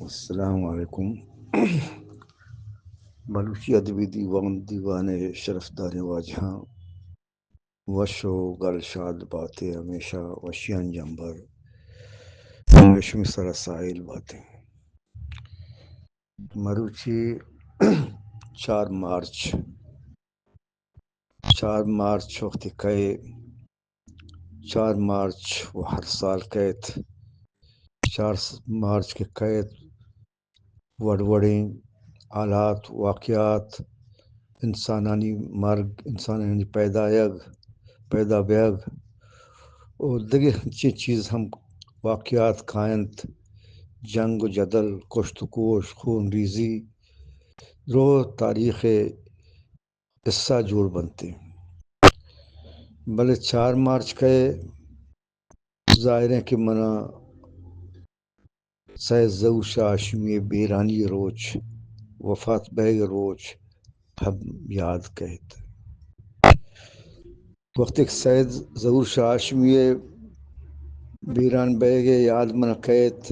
السلام علیکم۔ بلوچی ادبی دیوان شرفدار واجہاں وشو گل شاد باتیں ہمیشہ وشیان جمبر ریشمی سرسائل باتیں مروچی 4 مارچ 4 مارچ وقت کئے 4 مارچ وہ ہر سال قید 4 مارچ کے قید وڑوڑیں حالات واقعات انسانانی مرگ انسانانی پیدا بیگ اور دیگر چیز ہم واقعات کائنت جنگ و جدل کشت و کوش خون ریزی رو تاریخ قصہ جوڑ بنتے بلے 4 مارچ کے ظاہر ہے کہ منا سید ظہور شاہ ہاشمی بیرانی روچ وفات بیگ روچ ہم یاد کہت وقت ایک سید ظہور شاہ ہاشمی بیران بیگ یاد من کہت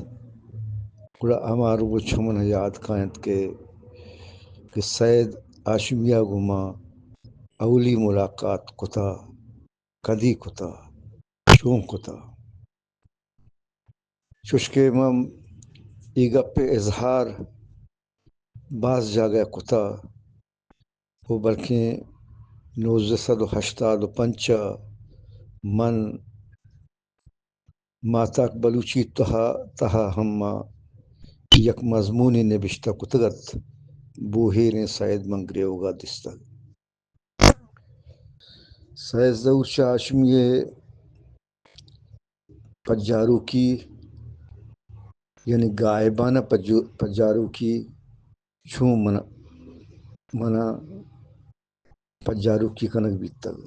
گڑا ہمارو وہ چھمن یاد کائنت کہ سید ہاشمیہ گما اولی ملاقات کتا کدی کتا چون کتا چشکے مم ای گپ اظہار بعض جاگہ کتا وہ بلکہ 1985 من ماتاک بلوچی تہا ہما یک مضمونی نبشتہ کتگت بوہیر سید منگریوگا دستگ سید ظہور شاہ ہاشمی پجارو کی یعنی غائبانہ پجارو کی چھوں منا پجارو کی کنک بیتگ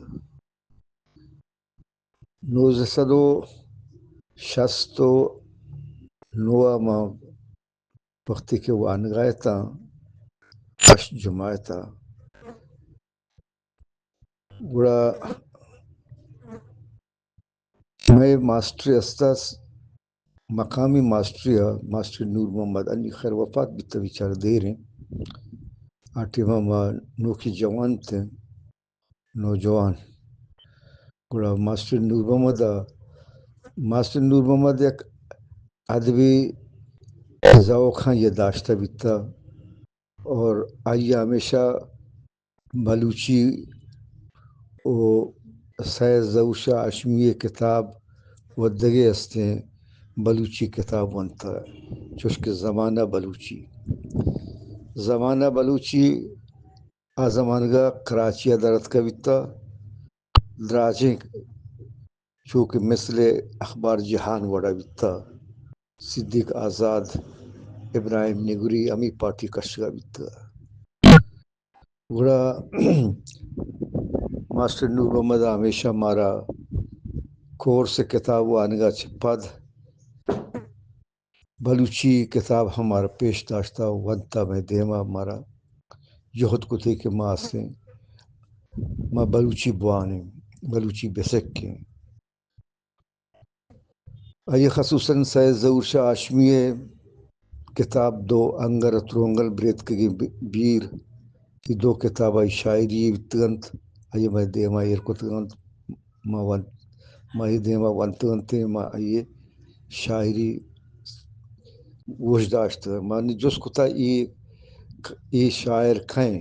1969 ماں وقتی کہ وہ انگائے تھا اش جمائے تھا گڑا میں ماسٹر استاس مقامی ماسٹر نور محمد علی خیر وفات بھی تو بیچارہ دیر ہیں آٹھے ماں نوکی جوان تھے نوجوان گڑا ماسٹر نور محمد یک ادبی ذوق ہاں یہ داشتہ بیتا اور آئیے ہمیشہ بلوچی و سید ظہور شاہ ہاشمی کتاب ودگے ہستے بلوچی کتاب ونتا چشک زمانہ بلوچی آ زمانگا کراچی درد کا بیتا دراجیں چونکہ مثل اخبار جہان وڑا بیتا صدیق آزاد ابراہیم نگری امی پارٹی کشگا بیتا گڑا ماسٹر نور محمد ہمیشہ مارا کورس کتاب آنگا چھپد بلوچی کتاب ہمارا پیش داشتہ ونتا میں دیما ہمارا جہد کتے کے ماں سے ماں بلوچی بوانے بلوچی بسکیں آئیے خصوصاً سید ظہور شاہ ہاشمی کتاب دو انگر ترونگل بریت کے بیر یہ دو کتاب آئی شاعری وتگنت آئیے میں دیما ایرکتگنت ماہی دیما ونتگنتے ماں آئیے شاعری وش داشت مانی جس کتا ای شاعر کھائیں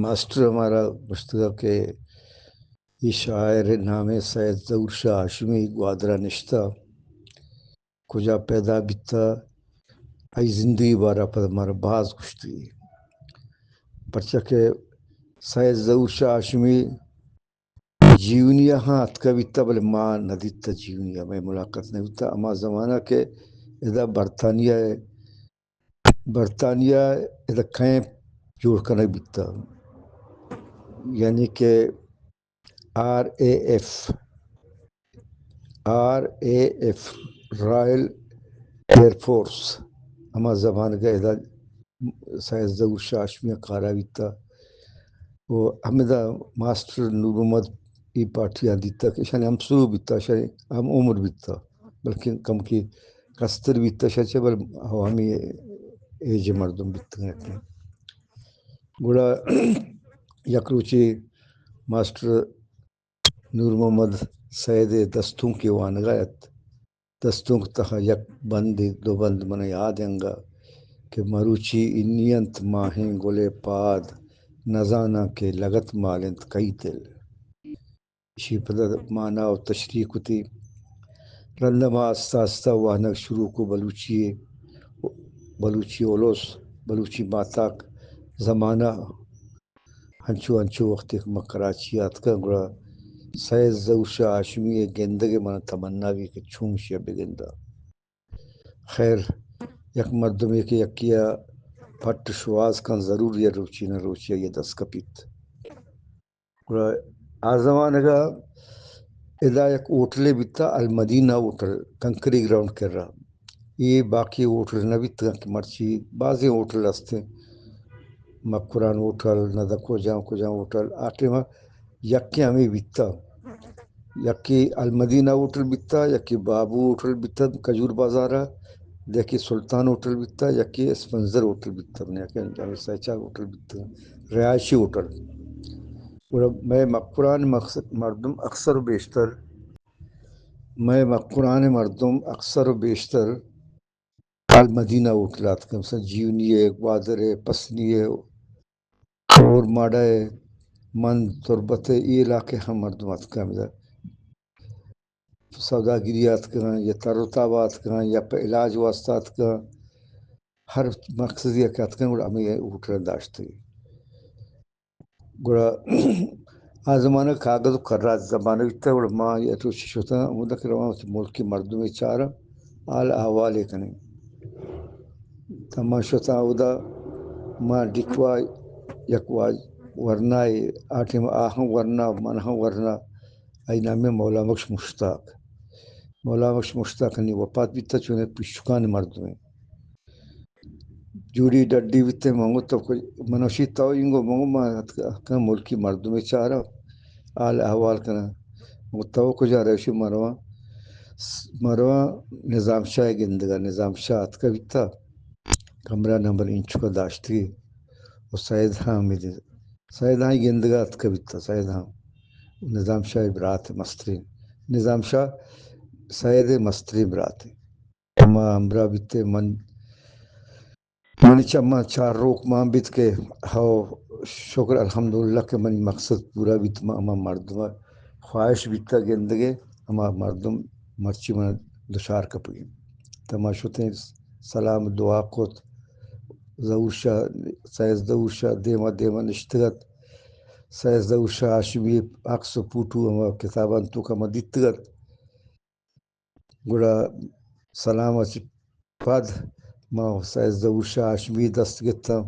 ماسٹر ہمارا مشتگا کہ یہ شاعر نام سید ظہور شاہ ہاشمی گوادرہ نشتہ کجا پیدا بیتا ای زندگی بارا پر ہمارا بعض گشتی پرچہ کہ سید ظہور شاہ ہاشمی جیونیہ ہاں اتکا بیتا بلے ماں ندیتا جیونیہ میں ملاقات نہیں بیتا اما زمانہ کے ادھا برطانیہ ادھا کھائیں جوڑ کرنے بیتا یعنی کہ RAF رائل ایئر فورس اما زمان کا ادھا سید ظہور شاہ ہاشمی کارا بیتا وہ ہمیدہ ماسٹر نور محمد ای پاٹھیاں دیتا کہ شانے ہم سرو بیتا شانے ہم عمر بیتا بلکہ کم کی کستر بیتا شاچے بل ہمی ایج مردم بیتا ہیں گوڑا یک روچی ماسٹر نور محمد سید دستوں کی وانگایت دستوں تہا یک بند دو بند من یاد انگا کہ مروچی انیت ماہیں گلے پاد نزانہ کے لگت مالنت کئی تل اسی پتہ معنی و تشریح کتی رندما آستا آستا وانگ شروع کو بلوچی اولوس بلوچی ماتاک زمانہ ہنچو ہنچو وقت میں کراچیات کا گڑا سید ظہور شاہ ہاشمی گندگی من تمنا بھی کہ چھوم شیا بگندہ خیر یک مردم ایک یکیا پھٹ شواز کن ضرور یہ روچی نہ روچی یہ دس کپیت گڑا آزمانگا ادا یک ہوٹلے بیتا المدینہ ہوٹل کنکری گراؤنڈ کر رہا یہ باقی ہوٹل نہ بیتا کہ مرچی بعضی ہوٹل ہستے مکران ہوٹل نہ کو جام ہوٹل آٹے میں یکی ہمیں بیتا یکی المدینہ ہوٹل بیتا یکی بابو ہوٹل بیتا کجور بازارہ یکی سلطان ہوٹل بیتا یکی اسپنزر ہوٹل بیتا یکی سیچا ہوٹل بیتا رہائشی ہوٹل میں مقران مردم اکثر و بیشتر المدینہ ہوٹلات کا مثلا جیونی ہے گوادر ہے پسنی ہے اور ماڑا ہے من تربت ہے یہ علاقے ہم مردمات کا مثلا سوداگریات کا یا تروتابات کا یا علاج واسطات کا ہر مقصد یہ کہتے ہیں گوڑا ہمیں ہوٹل داشتے گوڑا زمانہ کاغذ کر رہا زمانہ بیتا گوڑا ماں یہ تو شتا مدک روان ملکی مردمی چارہ آل احوالے کنے تماشتا اودا ماں ڈکوا یکواج ورنائی آٹھم آہم ورنا منہم ورنا ای نامی مولا بخش مشتاق نی وفات بیتا چونے پشکان مردمیں جوڑی ڈڈی بیتے مانگو تو منوشی تاو انگو مانگو ماں ملکی مردمی چارہ آل احوال کنا متو کجا ریشو مروان نظام شاہ گندگا نظام شاہ اتکا بیتا کمرہ نمبر انچ کا داشتی و سید حامد سید حامد گندگا اتکا بیتا سید حامد نظام شاہ برات مسترین نظام شاہ سید مستری برات اما امرا بیتے منی چما چار روک ماں بیت کے ہو شکر الحمدللہ کہ منی مقصد پورا بیت اما مردم خواہش بیتا گندگے اما مردم مرچی من دشار کپگی تماشوتے سلام دعا کت ظہور شاہ سید ظہور شاہ دیما نشتگت سید ظہور شاہ ہاشمی عکس پوٹو اما کتابان تو کما دیتگت گڑا سلام اچھی پاد ما سید ظہور شاہ ہاشمی دست گتا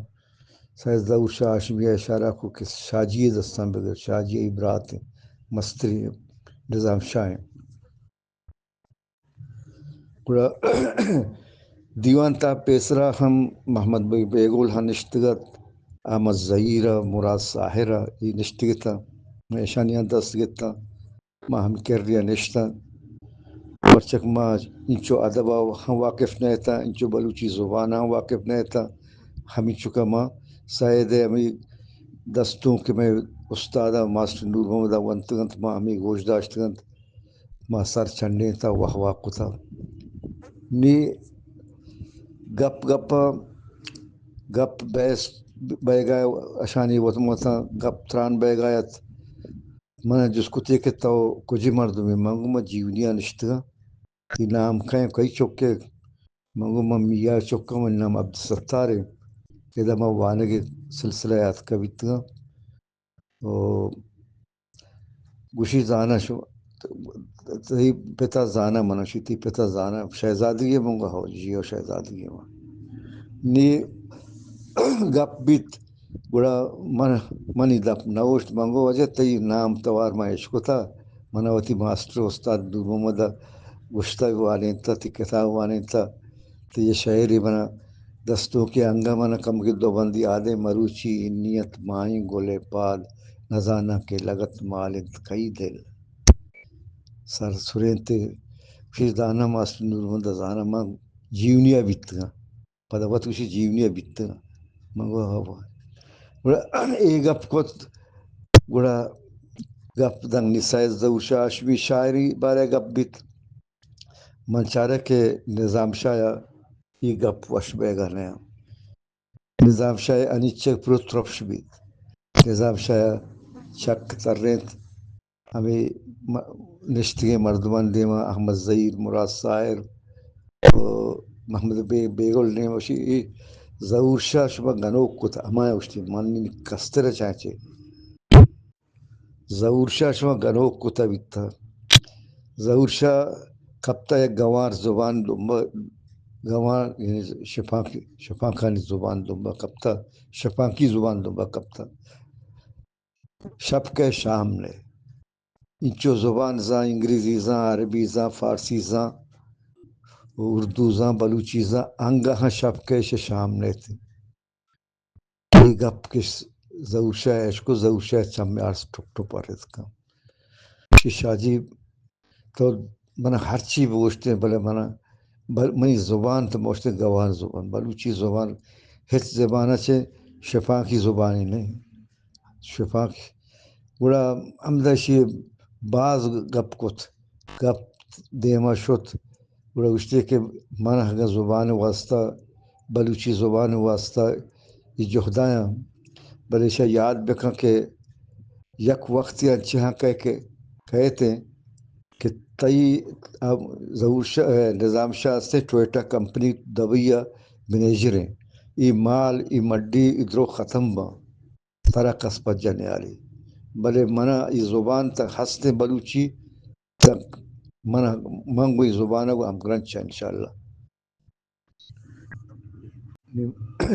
سید ظہور شاہ ہاشمی اشارہ کو کہ شاجی دستان بگر شاجی برات مستری نظام شاہ گڑا دیوان تا پیسرا ہم محمد بھائی بیگول ہاں نشتگت احمد ظہیرہ مراد ساحرہ یہ نشتگتا میں شانیاں دست گتا ما ہم کر ریا نشتا ورچک ما انچو ادبا ہم واقف نہیں تھا انچو بلوچی زبان ہم واقف نہیں تھا ہمیں چکا ما سید ہمیں دستوں کہ میں استادہ ماسٹر نور محمد ونتگنت ما ہمیں گوش داشتگنت ما سر چنڈے تھا واقو تھا نی گپ بیس بے گائے اشانی وطمتا گپ تران بے گایت من جس کو تے کہ تو کجی مردمی منگو ما جیونیا نشتگا تی نام کئی چکے منگو ما میاں چکا من نام عبدالستار ہے کہ ما وانگی سلسلہ یاد کا بیتگا گوشی زانا شو تی پتا زانا منشی تی پتا زانا شہزادگی منگو ہو جیو شہزادگی نی گپ بیت گڑا منی دپ نوشت منگو وجہ تی نام توار ما عشق تھا مناوتی ماسٹر استاد نور محمد گشتہ وانین تھا تی کتاب وانین تھا تی یہ شاعری بنا دستوں کے انگا منا کم کی دو بندی آدھے مروچی نیت مائیں گولے پاد نزانہ کے لگت مالک کئی دل سر سرینتے فیردانہ ماسٹر نورمند زانہ ما جیونیا بیتگا پدوت کشی جیونیا بیتگا منگو ہوا گڑا اے گپ کت گڑا گپ دنگ نسائز زوشا اشبی شاعری بارے گپ بیت منچارہ کے نظام شاہ یہ گپ وش بے گانے نظام شاہ انیچک پروت رفش بیت نظام شاہ چک ترینت ہمیں نشتگے مردمان دیما احمد ظہیر مراد سائر محمد بیگل دیما وشی ظہور شاہ شبہ گنوک کتا ہمایا وشتی مانی کستر چاچے ظہور شاہ شبہ گنوک کتا بیتا ظہور شاہ کبتا یک گوار زبان دنبا گوار یعنی شفاکانی زبان دنبا کبتا شفاکی زبان دنبا کبتا شب کے شام نے انچو زبان زاں انگریزی زاں عربی زاں فارسی زاں اردو زاں بلوچی زاں انگا ہاں شب کے شام نے تھی یہ گپ کس ظہور شاہ عشقو ظہور شاہ چمیار ٹھک ٹھک پارت کا شاہ جی تو منا ہر چی بوشتے بلے منا منی زبان تو موشتے گوار زبان بلوچی زبان ہت زبانہ چھے شفاکی زبانی نہیں شفاکی گوڑا امدشی بعض گپ کت گپ دیما شت گوڑا گوشتے کہ منہ کا زبان واسطہ بلوچی زبان واسطہ یہ جہدایاں بلے شاہ یاد بکن کہ یک وقت یا چہاں کہتے کہ تئی ظہور شاہ نظام شاہ سے ٹویٹا کمپنی دبیا منیجریں ای مال ای مڈی ادرو ختم با ترا قصبت جانے آلی بلے منا ای زبان تک ہستے بلوچی تک منا منگو ای زبانہ کو ہم گرنچا انشاءاللہ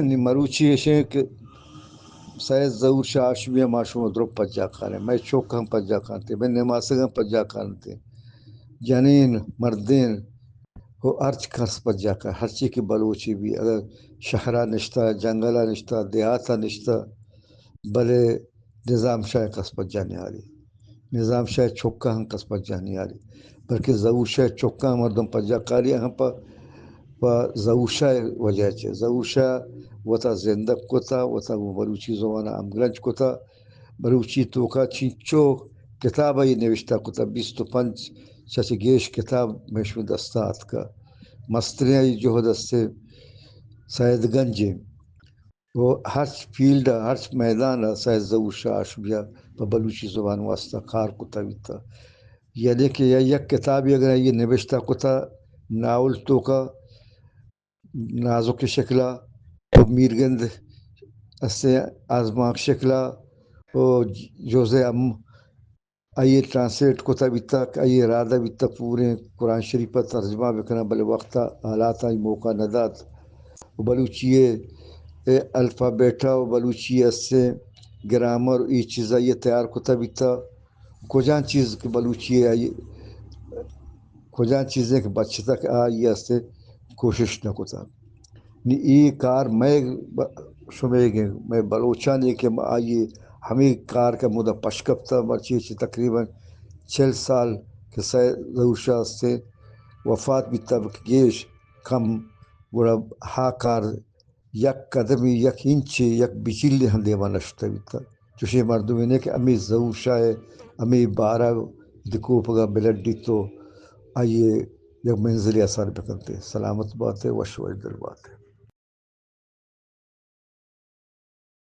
نی مروچی ایشیں کہ سید ظہور شاہ آشمیہ معشوم درو پجا کھانے میں چوک ہم پجا کھانتے میں نماسگاں پجا کھانتے جنین مردین وہ ارچ کس پجا کھا ہر چی کی بلوچی بھی اگر شہرہ نشتہ جنگلہ نشتہ دیہاتہ نشتہ بلے نظام شاہ قصبت جانے آلی نظام شاہ چوکا ہم قصبت جانے آلی بلکہ ظہور شاہ چوکا مردم پجا کاری ہم پا ظہور شاہ وجہ چھے ظہور شاہ وطا زندہ کتا وطا بلوچی زبانہ امگرنچ کتا بلوچی توکا چینچو کتابہ یہ نوشتہ کتا 25 چاچے گیش کتاب میشو دستات کا مستریاں جو دستے سید گنجیں وہ ہر فیلڈ ہر میدان سید ظہور شاہ آشبیہ پا بلوچی زبان واسطہ کار کتا بیتا یعنی کہ یک کتابی اگر یہ نوشتہ کتا ناول تو کا نازک شکلہ میرگند اسے آزماک شکلہ او جوزے آئیے ٹرانسلیٹ کتا بیتا آئیے ارادہ بیتا پورے قرآن شریف پر ترجمہ بکنا بلے وقتا حالات آئی موقع ندات بلوچی الفابیٹا و بلوچی سے گرامر ای چیزا یہ تیار کتا بیتا کجان چیز کہ بلوچی آئی کجان چیزیں کہ بچے تک آئی سے کوشش نہ کتا نی ای کار میں شمے گے میں بلوچانی کہ آئیے ہمیں کار کا مدہ پشکپتا مرچی تقریباً 40 سال کے ظہور شاہ سے وفات بھی تب گیش کم گوڑا ہا کار یک قدمی یک انچی یک بچیلی ہم دیما نشتا بیتا چوشے مردمی نے کہ امی ظہور شاہ امی بارہ دکو پگا بلڈی تو آئیے یک منزلی اثر بکنتے سلامت بات ہے وشوش دل بات ہے